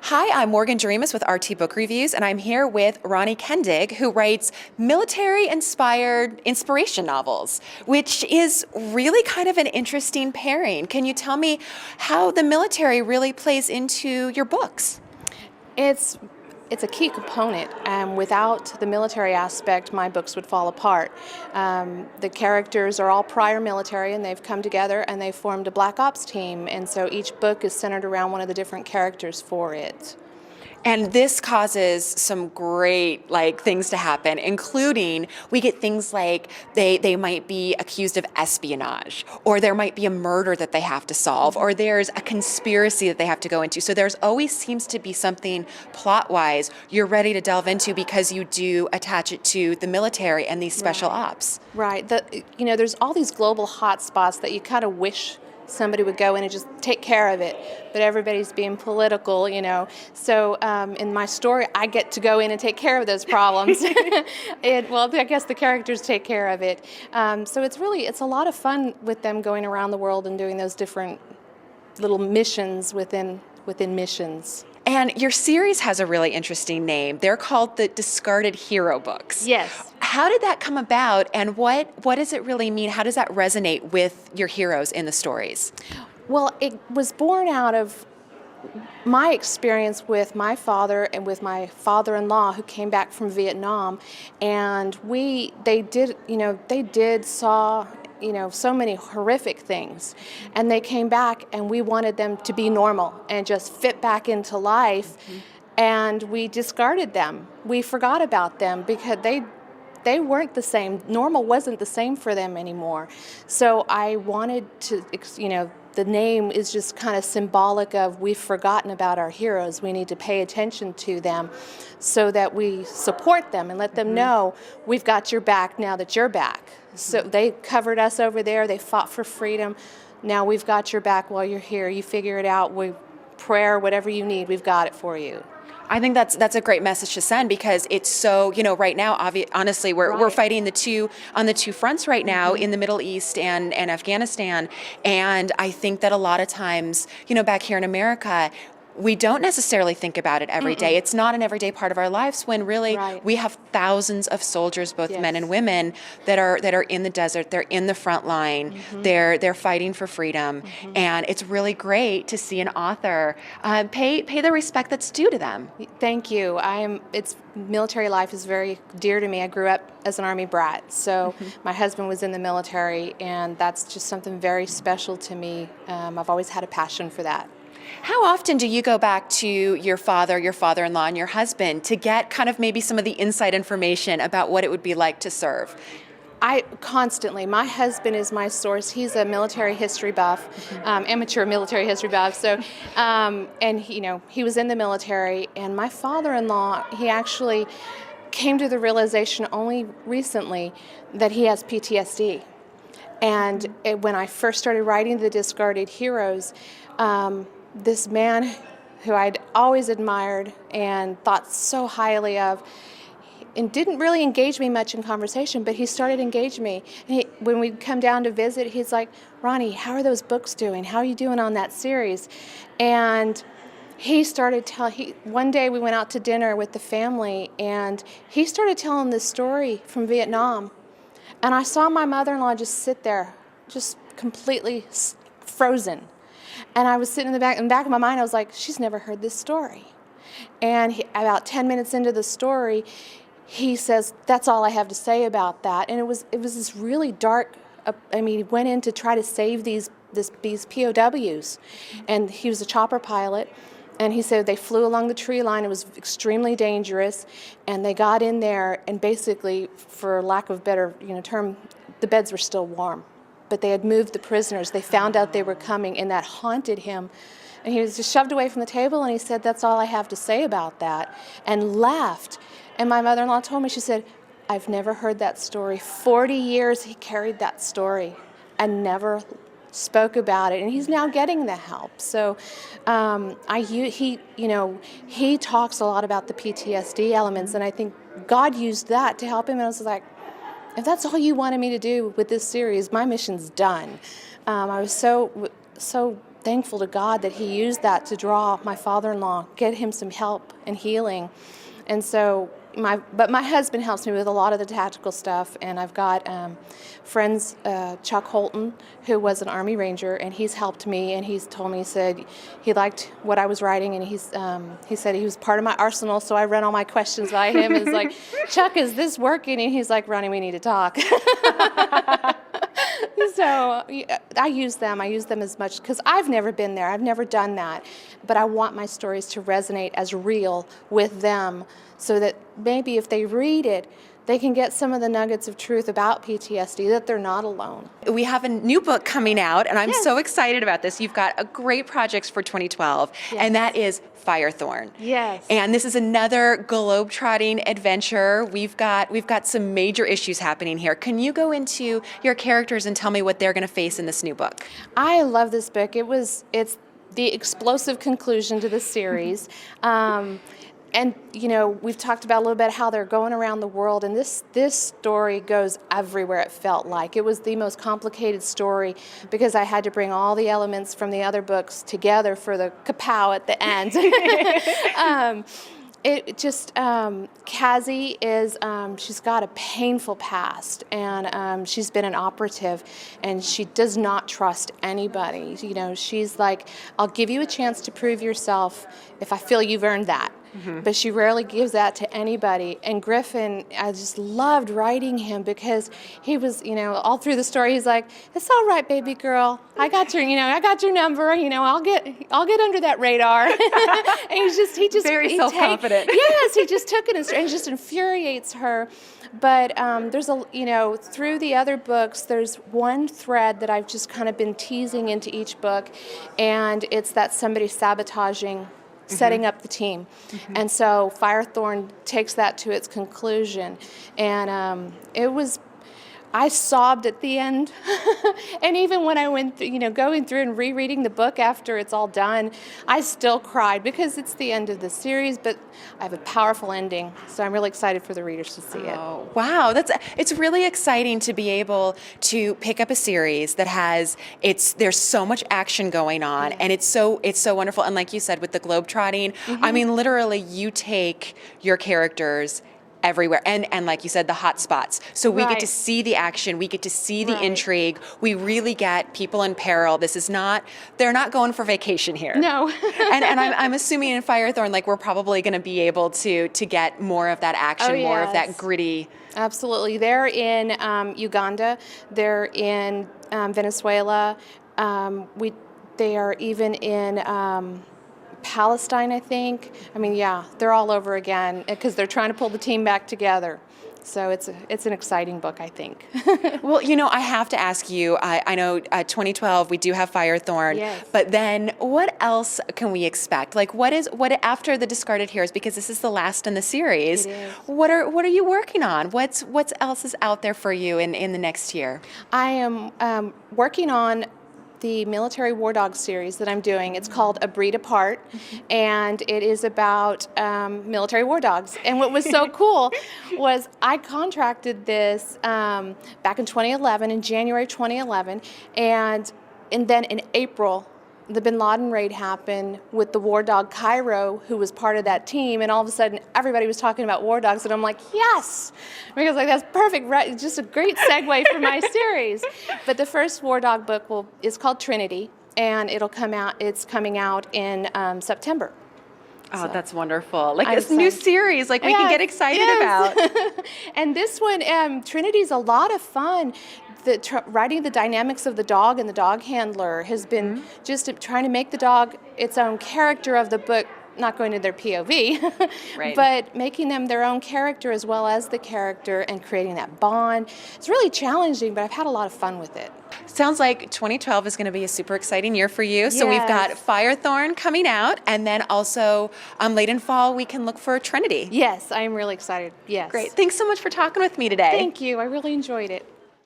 Hi, I'm Morgan Doremus with RT Book Reviews, and I'm here with Ronie Kendig, who writes military-inspired inspiration novels, which is really kind of an interesting pairing. Can you tell me how the military really plays into your books? It's a key component. Without the military aspect, my books would fall apart. The characters are all prior military, and they've come together and they've formed a Black Ops team, and so each book is centered around one of the different characters for it. And this causes some great things to happen, including we get things like they might be accused of espionage, or there might be a murder that they have to solve, or there's a conspiracy that they have to go into. So there's always seems to be something plot-wise you're ready to delve into because you do attach it to the military and these special ops. Right. There's all these global hot spots that you kind of wish somebody would go in and just take care of it, but everybody's being political. So in my story, I get to go in and take care of those problems. I guess the characters take care of it. So it's a lot of fun with them going around the world and doing those different little missions within missions. And your series has a really interesting name. They're called the Discarded Hero books. Yes. How did that come about, and what does it really mean? How does that resonate with your heroes in the stories? Well, it was born out of my experience with my father and with my father-in-law who came back from Vietnam, and they saw so many horrific things, and they came back, and we wanted them to be normal and just fit back into life. And we discarded them. We forgot about them because they weren't the same. Normal wasn't the same for them anymore. So I wanted to, the name is just kind of symbolic of we've forgotten about our heroes. We need to pay attention to them so that we support them and let them know we've got your back now that you're back. So they covered us over there. They fought for freedom. Now we've got your back while you're here. You figure it out. Prayer, whatever you need, we've got it for you. I think that's a great message to send because it's so, right now, honestly, we're fighting on the two fronts right now in the Middle East and Afghanistan. And I think that a lot of times, back here in America, we don't necessarily think about it every day. It's not an everyday part of our lives when really we have thousands of soldiers, both men and women, that are in the desert. They're in the front line. They're fighting for freedom, and it's really great to see an author pay the respect that's due to them. Thank you. Military life is very dear to me. I grew up as an Army brat, so my husband was in the military, and that's just something very special to me. I've always had a passion for that. How often do you go back to your father, your father-in-law, and your husband to get kind of maybe some of the inside information about what it would be like to serve? Constantly. My husband is my source. He's a military history buff, amateur military history buff. So, and he was in the military. And my father-in-law, he actually came to the realization only recently that he has PTSD. And when I first started writing The Discarded Heroes, this man who I'd always admired and thought so highly of, and didn't really engage me much in conversation, but he started engaging me. And when we'd come down to visit, he's like, "Ronie, how are those books doing? How are you doing on that series?" And he started one day we went out to dinner with the family, and he started telling this story from Vietnam. And I saw my mother-in-law just sit there, just completely frozen. And I was sitting in the back of my mind, I was like, she's never heard this story. And about 10 minutes into the story, he says, "That's all I have to say about that." And it was this really dark. He went in to try to save these POWs, and he was a chopper pilot. And he said they flew along the tree line. It was extremely dangerous, and they got in there, and basically, for lack of a better term, the beds were still warm. But they had moved the prisoners. They found out they were coming, and that haunted him. And he was just shoved away from the table, and he said, "That's all I have to say about that," and left. And my mother-in-law told me, she said, "I've never heard that story. 40 years he carried that story and never spoke about it, and he's now getting the help." So he talks a lot about the PTSD elements, and I think God used that to help him. And I was like, if that's all you wanted me to do with this series, my mission's done. I was so thankful to God that He used that to draw my father-in-law, get him some help and healing. And so my husband helps me with a lot of the tactical stuff, and I've got friends, Chuck Holton, who was an Army Ranger, and he's helped me, and he's told me, he said he liked what I was writing, and he said he was part of my arsenal, so I run all my questions by him. It's like, Chuck, is this working? And he's like, Ronie, we need to talk. So I use them as much, because I've never been there, I've never done that, but I want my stories to resonate as real with them, so that maybe if they read it, they can get some of the nuggets of truth about PTSD, that they're not alone. We have a new book coming out, and I'm Yes. so excited about this. You've got a great project for 2012, Yes. and that is Firethorn. Yes. And this is another globe-trotting adventure. We've got some major issues happening here. Can you go into your characters and tell me what they're going to face in this new book? I love this book. It's the explosive conclusion to the series. And, you know, we've talked about a little bit how they're going around the world, and this story goes everywhere, it felt like. It was the most complicated story because I had to bring all the elements from the other books together for the kapow at the end. Cassie is, she's got a painful past, and she's been an operative, and she does not trust anybody. You know, she's like, I'll give you a chance to prove yourself if I feel you've earned that. Mm-hmm. But she rarely gives that to anybody. And Griffin, I just loved writing him because he was, you know, all through the story, he's like, "It's all right, baby girl. I got your number. You know, I'll get under that radar." And he just very self-confident. Yes, he just took it and just infuriates her. But there's through the other books, there's one thread that I've just kind of been teasing into each book, and it's that somebody sabotaging setting up the team. Mm-hmm. And so Firethorn takes that to its conclusion. And I sobbed at the end. And even when I went through, going through and rereading the book after it's all done, I still cried because it's the end of the series, but I have a powerful ending. So I'm really excited for the readers to see it. Oh, wow. It's really exciting to be able to pick up a series that there's so much action going on, and it's so wonderful. And like you said, with the globetrotting, I mean, literally you take your characters everywhere, and like you said, the hot spots. So we get to see the action, we get to see the intrigue. We really get people in peril. They're not going for vacation here. No. and I'm assuming in Firethorn, like, we're probably going to be able to get more of that action, more of that gritty. Absolutely. They're in Uganda. They're in Venezuela. They are even in Palestine, I think. I mean, yeah, they're all over again because they're trying to pull the team back together. So it's an exciting book, I think. Well, I have to ask you, I know 2012, we do have Firethorn, yes. But then what else can we expect? Like, what after the Discarded Heroes, because this is the last in the series, it is. What are you working on? What's else is out there for you in the next year? I am working on the Military War Dog series that I'm doing. It's called A Breed Apart, and it is about military war dogs. And what was so cool was I contracted this back in 2011, in January 2011, and then in April, the Bin Laden raid happened with the war dog Cairo, who was part of that team, and all of a sudden everybody was talking about war dogs, and I'm like, yes, because that's perfect, right? Just a great segue for my series. But the first war dog book is called Trinity, and it's coming out in September. Oh, So, that's wonderful. Like, I'm this new excited. series, like, we can get excited about. And this one, Trinity's a lot of fun. Writing the dynamics of the dog and the dog handler has been just trying to make the dog its own character of the book, not going to their POV, but making them their own character as well as the character and creating that bond. It's really challenging, but I've had a lot of fun with it. Sounds like 2012 is going to be a super exciting year for you. So we've got Yes. Firethorn coming out, and then also late in fall we can look for Trinity. Yes, I am really excited. Yes. Great. Thanks so much for talking with me today. Thank you. I really enjoyed it.